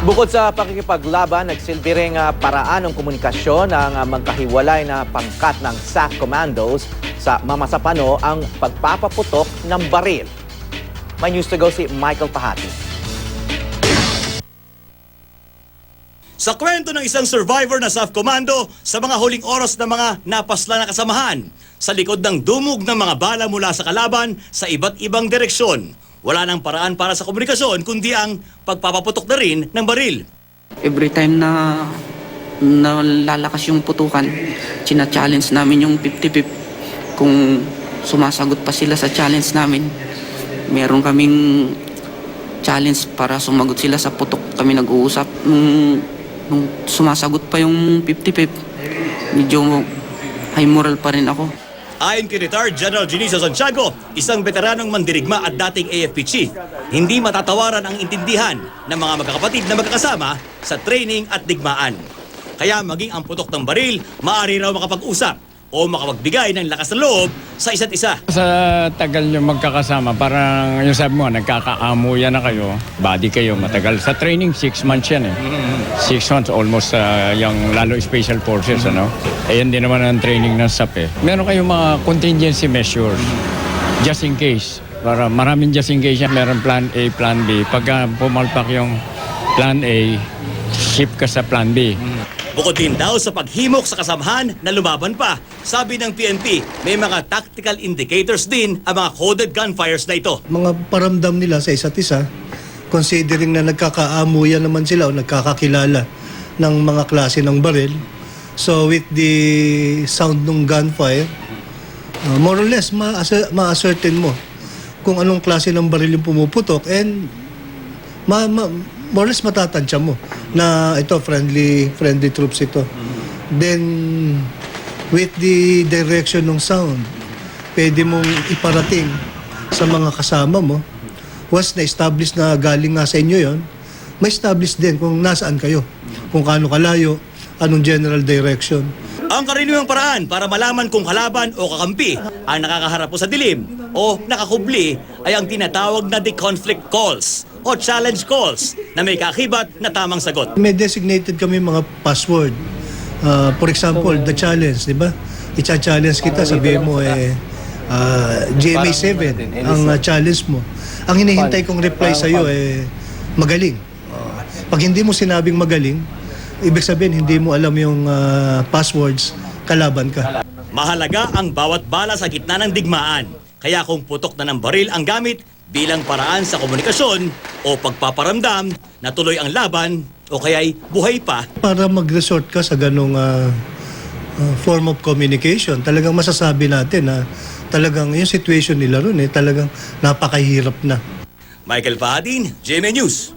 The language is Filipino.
Bukod sa pakikipaglaban, nagsilbi ring paraan ng komunikasyon ng magkahiwalay na pangkat ng SAF Commandos sa Mamasapano ang pagpapaputok ng baril. May news to go si Michael Pahati. Sa kwento ng isang survivor na SAF Commando sa mga huling oras ng mga napasla na kasamahan, sa likod ng dumog ng mga bala mula sa kalaban sa iba't ibang direksyon, wala nang paraan para sa komunikasyon kundi ang pagpapaputok na rin ng baril. Every time na lalakas yung putukan, china-challenge namin yung 50-50. Kung sumasagot pa sila sa challenge namin, meron kaming challenge para sumagot sila sa putok. Kami nag-uusap. Nung sumasagot pa yung 50-50, medyo high moral pa rin ako. Ayon kay retired General Junicio Santiago, isang veteranong mandirigma at dating AFP chief, hindi matatawaran ang intindihan ng mga magkakapatid na magkakasama sa training at digmaan. Kaya maging ang putok ng baril, maaari raw makapag-usap o makapagbigay ng lakas ng loob sa isa't isa. Sa tagal nyo magkakasama, parang yung sabi mo, nagkakaamuyan na kayo, body kayo matagal. Sa training, 6 months yan eh. 6 months, almost yung lalo special forces, ano? Ayan din naman ang training ng SAP eh. Meron kayong mga contingency measures, just in case. Para maraming just in case yan, meron plan A, plan B. Pagka pumalpak yung plan A, shift ka sa plan B. Bukod din daw sa paghimok sa kasamahan na lumaban pa, sabi ng PNP, may mga tactical indicators din ang mga coded gunfires na ito. Mga paramdam nila sa isa't isa, considering na nagkakaamuyan naman sila o nagkakakilala ng mga klase ng baril. So with the sound ng gunfire, more or less ma-ascertain mo kung anong klase ng baril yung pumuputok and more or less matatansya mo na ito friendly troops ito. Then with the direction ng sound, pwede mong iparating sa mga kasama mo. Once na-establish na galing nga sa inyo yon, may establish din kung nasaan kayo, kung kaano kalayo, anong general direction. Ang karaniwang paraan para malaman kung kalaban o kakampi ang nakakaharap po sa dilim o nakakubli ay ang tinatawag na de-conflict calls o challenge calls na may kakibat na tamang sagot. May designated kami mga password. For example, the challenge, di ba? Icha-challenge kita, sabihin mo GMA7 ang challenge mo. Ang hinihintay kong reply sa'yo magaling. Pag hindi mo sinabing magaling, ibig sabihin hindi mo alam yung passwords, kalaban ka. Mahalaga ang bawat bala sa gitna ng digmaan. Kaya kung putok na ng baril ang gamit bilang paraan sa komunikasyon o pagpaparamdam na tuloy ang laban o kaya'y buhay pa. Para mag-resort ka sa ganong form of communication, talagang masasabi natin na talagang yung situation nila ron talagang napakahirap na. Michael Fahadin, GMA News.